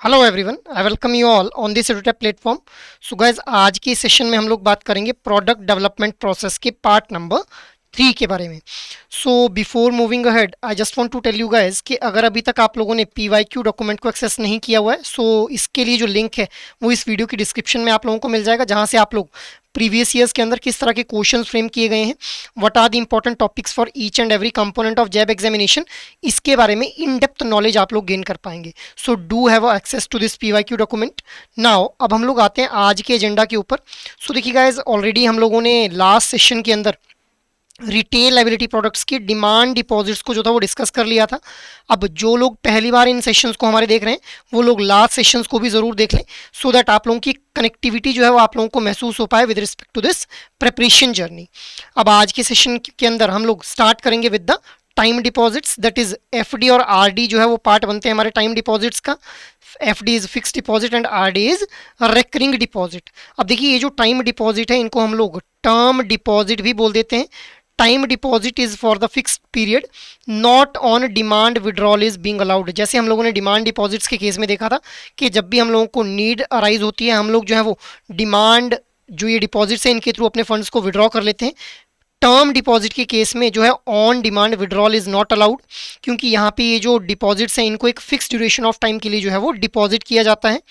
Hello everyone, I welcome you all on this edutech platform. So guys, आज की session में हम लोग बात करेंगे प्रोडक्ट डेवलपमेंट प्रोसेस के पार्ट नंबर 3 के बारे में। So before moving ahead, I just want to tell you guys कि अगर अभी तक आप लोगों ने पीवाईक्यू डॉक्यूमेंट को एक्सेस नहीं किया हुआ है, सो इसके लिए जो लिंक है वो इस वीडियो की डिस्क्रिप्शन में आप लोगों को मिल जाएगा, जहाँ से आप लोग प्रीवियस ईयर्स के अंदर किस तरह के क्वेश्चंस फ्रेम किए गए हैं, what are the important topics for each and every component of JAIIB examination, इसके बारे में इन डेप्थ नॉलेज आप लोग गेन कर पाएंगे। So do have access to this PYQ document. Now अब हम लोग आते हैं आज के एजेंडा के ऊपर। सो देखिए गाइज, ऑलरेडी हम लोगों ने लास्ट सेशन के अंदर रिटेल लायबिलिटी प्रोडक्ट्स की डिमांड डिपॉजिट्स को जो था वो डिस्कस कर लिया था। अब जो लोग पहली बार इन सेशंस को हमारे देख रहे हैं वो लोग लास्ट सेशंस को भी ज़रूर देख लें, सो दैट आप लोगों की कनेक्टिविटी जो है वो आप लोगों को महसूस हो पाए with respect to this preparation journey. अब आज के सेशन के अंदर हम लोग स्टार्ट करेंगे with the time deposits, that is FD और आरडी जो है वो पार्ट बनते हैं हमारे टाइम डिपॉजिट्स का। FD is fix deposit and RD is recurring deposit. अब देखिए, ये जो टाइम डिपॉजिट है इनको हम लोग टर्म डिपॉजिट भी बोल देते हैं। Time deposit is for the fixed period, not on demand withdrawal is being allowed. जैसे हम लोगों ने डिमांड डिपॉजिट्स के केस में देखा था कि जब भी हम लोगों को नीड अराइज होती है, हम लोग जो है वो डिमांड जो ये डिपॉजिट्स है इनके थ्रू अपने फंड्स को विड्रॉ कर लेते हैं। टर्म डिपॉजिट के केस में जो है on demand withdrawal is not allowed, क्योंकि यहाँ पे ये जो डिपॉजिट्स हैं इनको एक फिक्स ड्यूरेशन ऑफ टाइम के लिए जो है वो डिपॉजिट किया जाता है।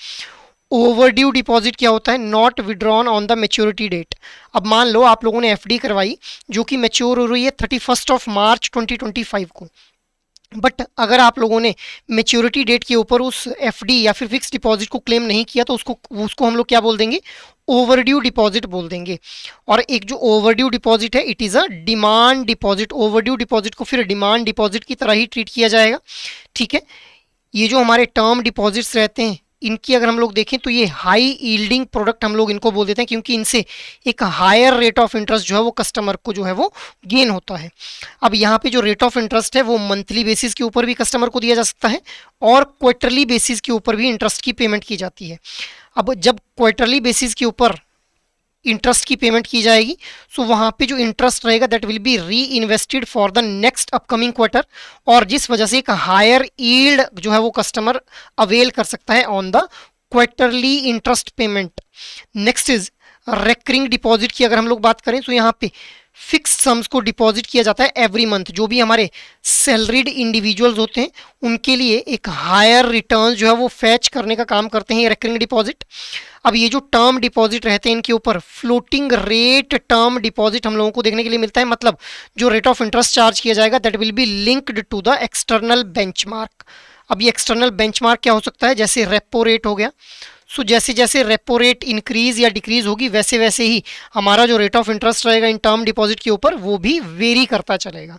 ओवरड्यू डिपॉजिट क्या होता है? Not withdrawn on the maturity date. अब मान लो आप लोगों ने एफडी करवाई जो कि मेच्योर हो रही है 31 मार्च 2025 को, बट अगर आप लोगों ने मेच्योरिटी डेट के ऊपर उस एफडी या फिर फिक्स डिपॉजिट को क्लेम नहीं किया तो उसको हम लोग क्या बोल देंगे? ओवरड्यू डिपॉजिट बोल देंगे। और एक जो ओवरड्यू डिपॉजिट है, it is a demand deposit. Overdue deposit को फिर डिमांड डिपॉजिट की तरह ही ट्रीट किया जाएगा। ठीक है, ये जो हमारे टर्म डिपॉजिट्स रहते हैं इनकी अगर हम लोग देखें तो ये हाई यील्डिंग प्रोडक्ट हम लोग इनको बोल देते हैं, क्योंकि इनसे एक हायर रेट ऑफ इंटरेस्ट जो है वो कस्टमर को जो है वो गेन होता है। अब यहाँ पे जो रेट ऑफ इंटरेस्ट है वो मंथली बेसिस के ऊपर भी कस्टमर को दिया जा सकता है और क्वार्टरली बेसिस के ऊपर भी इंटरेस्ट की पेमेंट की जाती है। अब जब क्वार्टरली बेसिस के ऊपर इंटरेस्ट की पेमेंट की जाएगी, सो वहाँ पे जो इंटरेस्ट रहेगा दैट विल बी री invested for the next upcoming quarter, और जिस वजह से एक हायर यील्ड जो है वो कस्टमर अवेल कर सकता है on the quarterly interest payment. Next is recurring deposit की अगर हम लोग बात करें तो यहाँ पे फिक्स सम्स को डिपॉजिट किया जाता है एवरी मंथ। जो भी हमारे सैलरीड इंडिविजुअल्स होते हैं उनके लिए एक हायर रिटर्न जो है वो फैच करने का काम करते हैं ये रेकरिंग डिपॉजिट। अब ये जो टर्म डिपॉजिट रहते हैं इनके ऊपर फ्लोटिंग रेट टर्म डिपॉजिट हम लोगों को देखने के लिए मिलता है, मतलब जो रेट ऑफ इंटरेस्ट चार्ज किया जाएगा that will be linked to the external benchmark. अब ये एक्सटर्नल बेंचमार्क क्या हो सकता है? जैसे रेपो रेट हो गया। सो जैसे जैसे रेपो रेट इंक्रीज या डिक्रीज होगी वैसे वैसे ही हमारा जो रेट ऑफ इंटरेस्ट रहेगा इन टर्म डिपॉजिट के ऊपर वो भी वेरी करता चलेगा।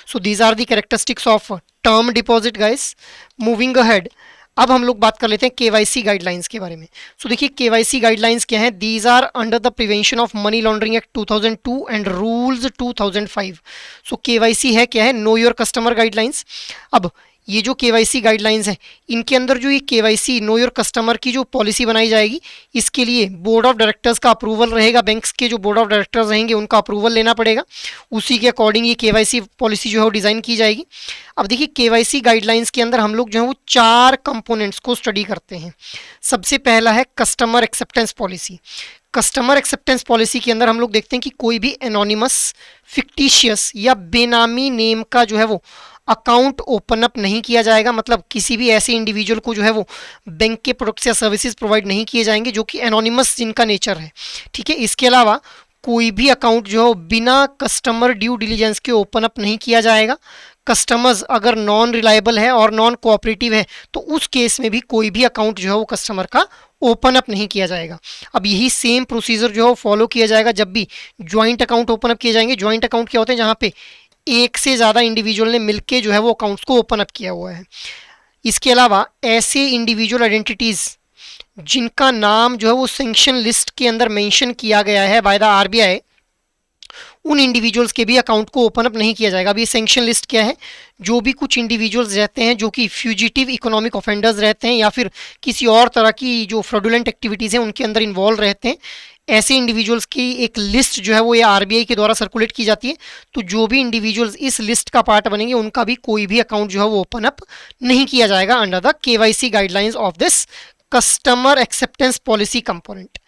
So these are the characteristics of term deposit guys. Moving ahead, अब हम लोग बात कर लेते हैं केवाईसी गाइडलाइंस के बारे में। सो देखिए, केवाईसी गाइडलाइंस क्या है? These are under the prevention of money laundering act 2002 and rules 2005। So KYC है क्या है? Know your customer guidelines. अब ये जो केवाईसी गाइडलाइंस है इनके अंदर जो ये केवाईसी नो योर कस्टमर की जो पॉलिसी बनाई जाएगी, इसके लिए बोर्ड ऑफ डायरेक्टर्स का अप्रूवल रहेगा। बैंक्स के जो बोर्ड ऑफ डायरेक्टर्स रहेंगे उनका अप्रूवल लेना पड़ेगा, उसी के अकॉर्डिंग ये केवाईसी पॉलिसी जो है वो डिज़ाइन की जाएगी। अब देखिए, केवाईसी गाइडलाइंस के अंदर हम लोग जो है वो 4 कंपोनेंट्स को स्टडी करते हैं। सबसे पहला है customer acceptance policy. Customer acceptance policy के अंदर हम लोग देखते हैं कि कोई भी एनोनिमस, फिक्टिशियस या बेनामी नेम का जो है वो अकाउंट ओपन अप नहीं किया जाएगा। मतलब किसी भी ऐसे इंडिविजुअल को जो है वो बैंक के प्रोडक्ट्स या सर्विसेज प्रोवाइड नहीं किए जाएंगे जो कि एनोनिमस जिनका नेचर है। ठीक है, इसके अलावा कोई भी अकाउंट जो है बिना कस्टमर ड्यू डिलीजेंस के ओपन अप नहीं किया जाएगा। कस्टमर्स अगर नॉन रिलायबल है और नॉन कोऑपरेटिव है तो उस केस में भी कोई भी अकाउंट जो है वो कस्टमर का ओपन अप नहीं किया जाएगा। अब यही सेम प्रोसीजर जो है वो फॉलो किया जाएगा जब भी ज्वाइंट अकाउंट ओपन अप किए जाएंगे। ज्वाइंट अकाउंट क्या होते हैं? जहाँ पे एक से ज़्यादा इंडिविजुअल ने मिलके जो है वो अकाउंट्स को ओपन अप किया हुआ है। इसके अलावा ऐसे इंडिविजुअल आइडेंटिटीज़ जिनका नाम जो है वो सैंक्शन लिस्ट के अंदर मेंशन किया गया है बाय द आरबीआई, उन इंडिविजुअल्स के भी अकाउंट को ओपन अप नहीं किया जाएगा। अब ये सैंक्शन लिस्ट क्या है? जो भी कुछ इंडिविजुअल्स रहते हैं जो कि फ्यूजिटिव इकोनॉमिक ऑफेंडर्स रहते हैं या फिर किसी और तरह की जो फ्रॉडुलेंट एक्टिविटीज़ हैं उनके अंदर इन्वॉल्व रहते हैं, ऐसे इंडिविजुअल्स की एक लिस्ट जो है वो ये आरबीआई के द्वारा सर्कुलेट की जाती है। तो जो भी इंडिविजुअल्स इस लिस्ट का पार्ट बनेंगे उनका भी कोई भी अकाउंट जो है वो ओपन अप नहीं किया जाएगा under the KYC guidelines of this customer acceptance policy component.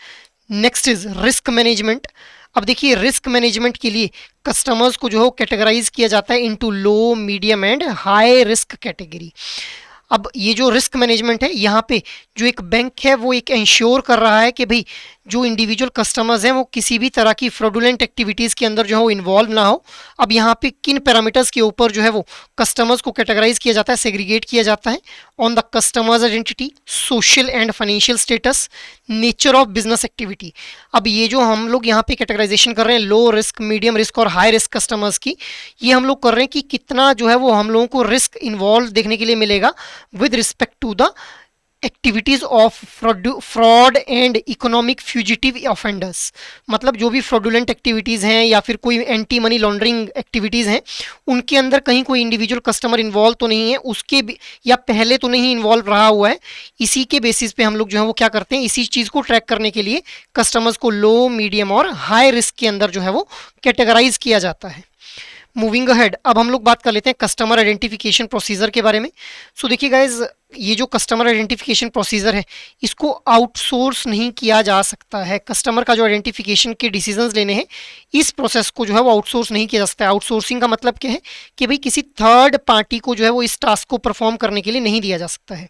Next is risk management. अब देखिए रिस्क मैनेजमेंट के लिए कस्टमर्स को जो है कैटेगराइज किया जाता है into low, medium and high risk category. अब ये जो रिस्क मैनेजमेंट है यहाँ पे जो एक बैंक है वो एक इंश्योर कर रहा है कि भाई जो इंडिविजुअल कस्टमर्स हैं वो किसी भी तरह की फ्रॉडुलेंट एक्टिविटीज़ के अंदर जो है वो इन्वॉल्व ना हो। अब यहाँ पे किन पैरामीटर्स के ऊपर जो है वो कस्टमर्स को कैटेगराइज किया जाता है, सेग्रीगेट किया जाता है? On the customers identity, social and financial status, nature of business activity. अब ये जो हम लोग यहाँ पे कैटेगराइजेशन कर रहे हैं लो रिस्क, मीडियम रिस्क और हाई रिस्क कस्टमर्स की, ये हम लोग कर रहे हैं कि कितना जो है वो हम लोगों को रिस्क इन्वॉल्व देखने के लिए मिलेगा with respect to the activities of fraud and economic fugitive offenders. मतलब जो भी फ्रॉडुलेंट एक्टिविटीज़ हैं या फिर कोई एंटी मनी लॉन्ड्रिंग एक्टिविटीज़ हैं उनके अंदर कहीं कोई इंडिविजुअल कस्टमर इन्वॉल्व तो नहीं है, उसके या पहले तो नहीं इन्वॉल्व रहा हुआ है। इसी के बेसिस पे हम लोग जो है वो क्या करते हैं, इसी चीज़ को ट्रैक करने के लिए कस्टमर्स को लो, मीडियम और हाई रिस्क के अंदर जो है वो कैटेगराइज किया जाता है। मूविंग अहेड, अब हम लोग बात कर लेते हैं कस्टमर आइडेंटिफिकेशन प्रोसीजर के बारे में। सो देखिए गाइज, ये जो कस्टमर आइडेंटिफिकेशन प्रोसीजर है इसको आउटसोर्स नहीं किया जा सकता है। कस्टमर का जो आइडेंटिफिकेशन के डिसीजंस लेने हैं इस प्रोसेस को जो है वो आउटसोर्स नहीं किया जा सकता है। आउटसोर्सिंग का मतलब क्या है कि भाई किसी थर्ड पार्टी को जो है वो इस टास्क को परफॉर्म करने के लिए नहीं दिया जा सकता है।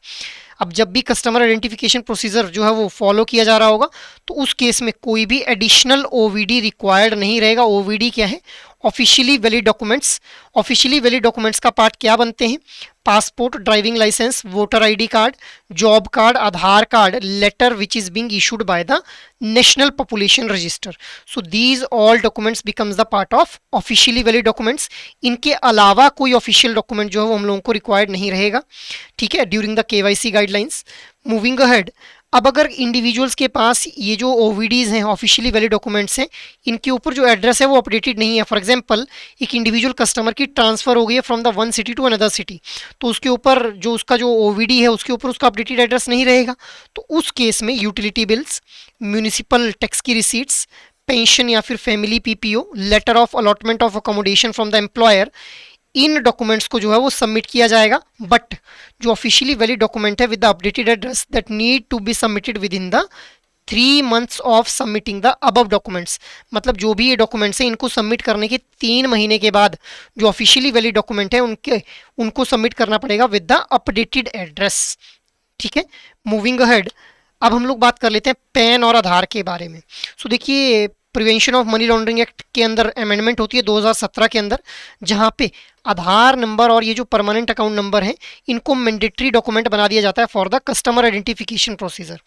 अब जब भी कस्टमर आइडेंटिफिकेशन प्रोसीजर जो है वो फॉलो किया जा रहा होगा तो उस केस में कोई भी एडिशनल ओवीडी रिक्वायर्ड नहीं रहेगा। ओवीडी क्या है? Officially valid documents. Officially valid documents का पार्ट क्या बनते हैं? Passport, driving licence, voter ID card, job card, Aadhaar card, letter which is being issued by the national population register. So these all documents becomes the part of officially valid documents. इनके अलावा कोई official document जो है वो हम लोगों को required नहीं रहेगा, ठीक है, during the KYC guidelines. Moving ahead, अब अगर इंडिविजुअल्स के पास ये जो ओवीडीज हैं, ऑफिशियली वैलिड डॉक्यूमेंट्स हैं, इनके ऊपर जो एड्रेस है वो अपडेटेड नहीं है। फॉर एग्जांपल एक इंडिविजुअल कस्टमर की ट्रांसफर हो गई है from the one city to another city, तो उसके ऊपर जो उसका जो ओवीडी है उसके ऊपर उसका अपडेटेड एड्रेस नहीं रहेगा। तो उस केस में यूटिलिटी बिल्स, म्यूनिसिपल टैक्स की रिसीट्स, पेंशन या फिर family PPO, letter of allotment of accommodation from the employer, इन डॉक्यूमेंट्स को जो है वो सबमिट किया जाएगा। बट जो ऑफिशियली वैलिड डॉक्यूमेंट है with the updated address that need to be submitted within the 3 months of submitting the above documents, मतलब जो भी ये डॉक्यूमेंट्स हैं इनको सबमिट करने के 3 महीने के बाद जो ऑफिशियली वैलिड डॉक्यूमेंट है उनको सबमिट करना पड़ेगा विद द अपडेटेड एड्रेस, ठीक है। मूविंग अहेड, अब हम लोग बात कर लेते हैं पैन और आधार के बारे में। सो देखिए, prevention of money laundering act के अंदर अमेंडमेंट होती है 2017 के अंदर, जहाँ पे आधार नंबर और ये जो परमानेंट अकाउंट नंबर है इनको मैंडेटरी डॉक्यूमेंट बना दिया जाता है for the customer identification procedure.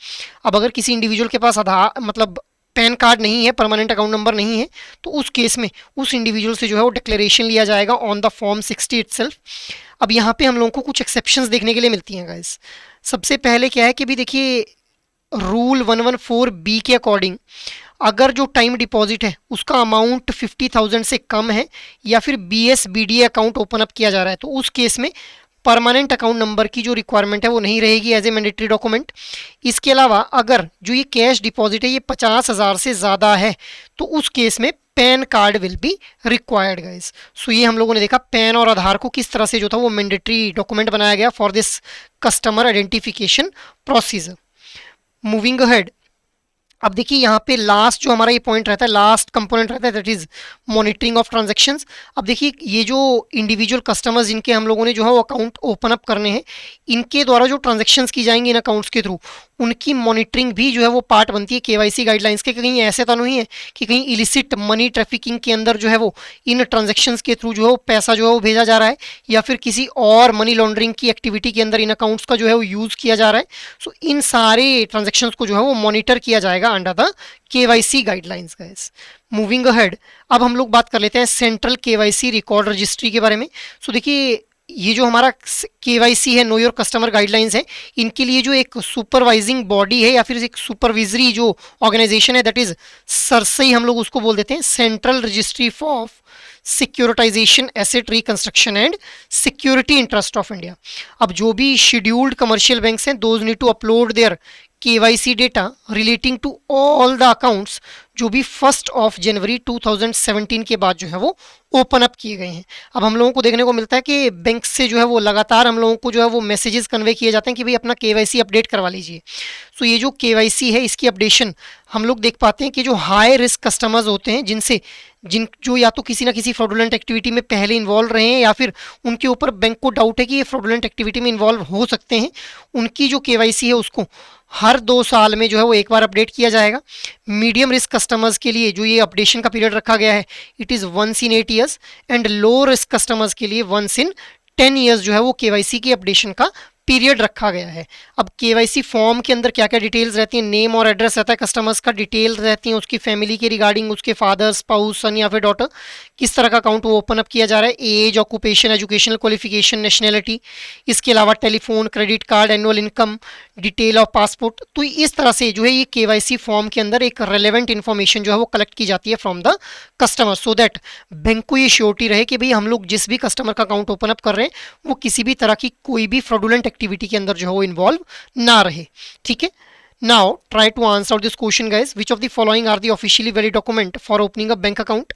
अब अगर किसी इंडिविजुअल के पास आधार मतलब पैन कार्ड नहीं है, परमानेंट अकाउंट नंबर नहीं है, तो उस केस में उस इंडिविजुअल से जो है वो डिक्लेरेशन लिया जाएगा ऑन द फॉर्म 60 इटसेल्फ। अब यहाँ पे हम लोगों को कुछ एक्सेप्शंस देखने के लिए मिलती हैं गाइस। सबसे पहले क्या है कि भी देखिए रूल 114B के अकॉर्डिंग अगर जो टाइम डिपॉजिट है उसका अमाउंट 50,000 से कम है या फिर BSBDA अकाउंट ओपन अप किया जा रहा है तो उस केस में परमानेंट अकाउंट नंबर की जो रिक्वायरमेंट है वो नहीं रहेगी एज ए मैंडेटरी डॉक्यूमेंट। इसके अलावा अगर जो ये कैश डिपॉजिट है ये 50,000 से ज़्यादा है तो उस केस में PAN card will be required guys. So ये हम लोगों ने देखा पैन और आधार को किस तरह से जो था वो मैंडेटरी डॉक्यूमेंट बनाया गया for this customer identification procedure. Moving ahead, अब देखिए यहाँ पे लास्ट जो हमारा ये पॉइंट रहता है, लास्ट कंपोनेंट रहता है that is monitoring of transactions. अब देखिए ये जो इंडिविजुअल कस्टमर्स जिनके हम लोगों ने जो है वो अकाउंट ओपन अप करने हैं, इनके द्वारा जो ट्रांजैक्शंस की जाएंगी इन अकाउंट्स के थ्रू उनकी मॉनिटरिंग भी जो है वो पार्ट बनती है केवाईसी गाइडलाइंस के। कहीं ऐसे तो नहीं है कि कहीं इलिसिट मनी ट्रैफिकिंग के अंदर जो है वो इन ट्रांजैक्शंस के थ्रू जो है वो पैसा जो है वो भेजा जा रहा है या फिर किसी और मनी लॉन्ड्रिंग की एक्टिविटी के अंदर इन अकाउंट्स का जो है वो यूज़ किया जा रहा है। सो इन सारे ट्रांजैक्शंस को जो है वो मॉनिटर किया जाएगा under the KYC guidelines guys. Moving ahead, अब हम लोग बात कर लेते हैं सेंट्रल केवाईसी रिकॉर्ड रजिस्ट्री के बारे में। सो देखिए ये जो हमारा केवाईसी है, नो योर कस्टमर गाइडलाइंस है, इनके लिए जो एक सुपरवाइजिंग बॉडी है या फिर एक सुपरविजरी जो ऑर्गेनाइजेशन है दैट इज सरसई हम लोग उसको बोल देते हैं, central registry of securitisation asset reconstruction and security interest of India. अब जो भी शेड्यूल्ड कमर्शियल बैंक्स हैं those need to upload their KYC data relating to all the accounts जो भी 1 जनवरी 2017 के बाद जो है वो ओपन अप किए गए हैं। अब हम लोगों को देखने को मिलता है कि बैंक से जो है वो लगातार हम लोगों को जो है वो मैसेजेस कन्वे किए जाते हैं कि भाई अपना केवाईसी अपडेट करवा लीजिए। सो ये जो केवाईसी है इसकी अपडेशन हम लोग देख पाते हैं कि जो हाई रिस्क कस्टमर्स होते हैं जिन जो या तो किसी ना किसी फ्रॉडुलेंट एक्टिविटी में पहले इन्वॉल्व रहे हैं या फिर उनके ऊपर बैंक को डाउट है कि ये फ्रॉडुलेंट एक्टिविटी में इन्वॉल्व हो सकते हैं, उनकी जो केवाईसी है उसको हर 2 साल में जो है वो एक बार अपडेट किया जाएगा। मीडियम रिस्क कस्टमर्स के लिए जो ये अपडेशन का पीरियड रखा गया है it is 1 in 8 years and low risk customers के लिए 1 in 10 years जो है वो केवाईसी की अपडेशन का पीरियड रखा गया है। अब केवाईसी फॉर्म के अंदर क्या क्या डिटेल्स रहती हैं, नेम और एड्रेस रहता है कस्टमर्स का, डिटेल्स रहती हैं उसकी फैमिली के रिगार्डिंग, उसके फादर, स्पाउस, सन या फिर डॉटर, किस तरह का अकाउंट वो ओपन अप किया जा रहा है, age, occupation, educational qualification, nationality, इसके अलावा telephone, credit card, annual income, detail of passport. तो इस तरह से जो है ये केवाईसी फॉर्म के अंदर एक रेलेवेंट इन्फॉर्मेशन जो है वो कलेक्ट की जाती है from the customer, so that bank को ये श्योरिटी रहे कि भाई हम लोग जिस भी कस्टमर का अकाउंट ओपन अप कर रहे हैं वो किसी भी तरह की कोई भी फ्रॉडुलेंट एक्टिविटी के अंदर जो है वो इन्वॉल्व ना रहे। ठीक है, now try to answer this question guys, which of the following are the officially valid document for opening a bank account?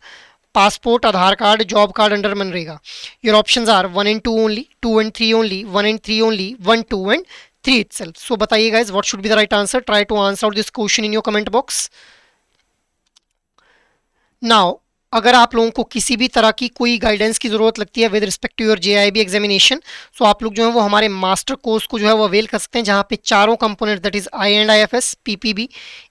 Passport, Aadhaar card, job card under Manrega. Your options are 1 and 2 only, 2 and 3 only, 1 and 3 only, 1, 2 and 3 itself. So बताइए guys what should be the right answer? Try to answer this question in your comment box. Now अगर आप लोगों को किसी भी तरह की कोई गाइडेंस की ज़रूरत लगती है with respect to your JIB examination, so आप लोग जो है वो हमारे मास्टर कोर्स को जो है वो अवेल कर सकते हैं जहाँ पे चारों component that is IND-IFS, PPB,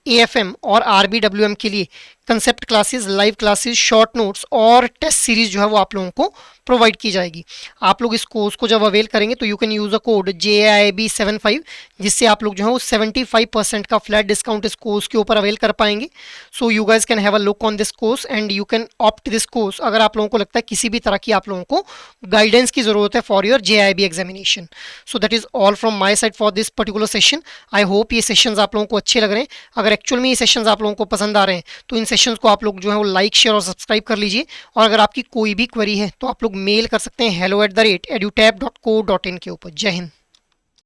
AFM और RBWM के लिए concept classes, live classes, short notes और टेस्ट सीरीज जो है वो आप लोगों को प्रोवाइड की जाएगी। आप लोग इस कोर्स को जब अवेल करेंगे तो you can use a code JAIB75 जिससे आप लोग जो है वो 75% का फ्लैट डिस्काउंट इस कोर्स के ऊपर अवेल कर पाएंगे। So you guys can have a look on this course and you can opt this course अगर आप लोगों को लगता है किसी भी तरह की आप लोगों को गाइडेंस की ज़रूरत है for your JIB examination. So that is all from my side for this particular session. I hope ये सेशंस आप लोगों को अच्छे लग रहे हैं। अगर एक्चुअल में ये सेशंस आप लोगों को पसंद आ रहे हैं तो इन सेशंस को आप लोग जो है वो लाइक, शेयर और सब्सक्राइब कर लीजिए। और अगर आपकी कोई भी क्वेरी है तो आप लोग मेल कर सकते हैं hello@edutap.co.in के ऊपर। जय हिंद।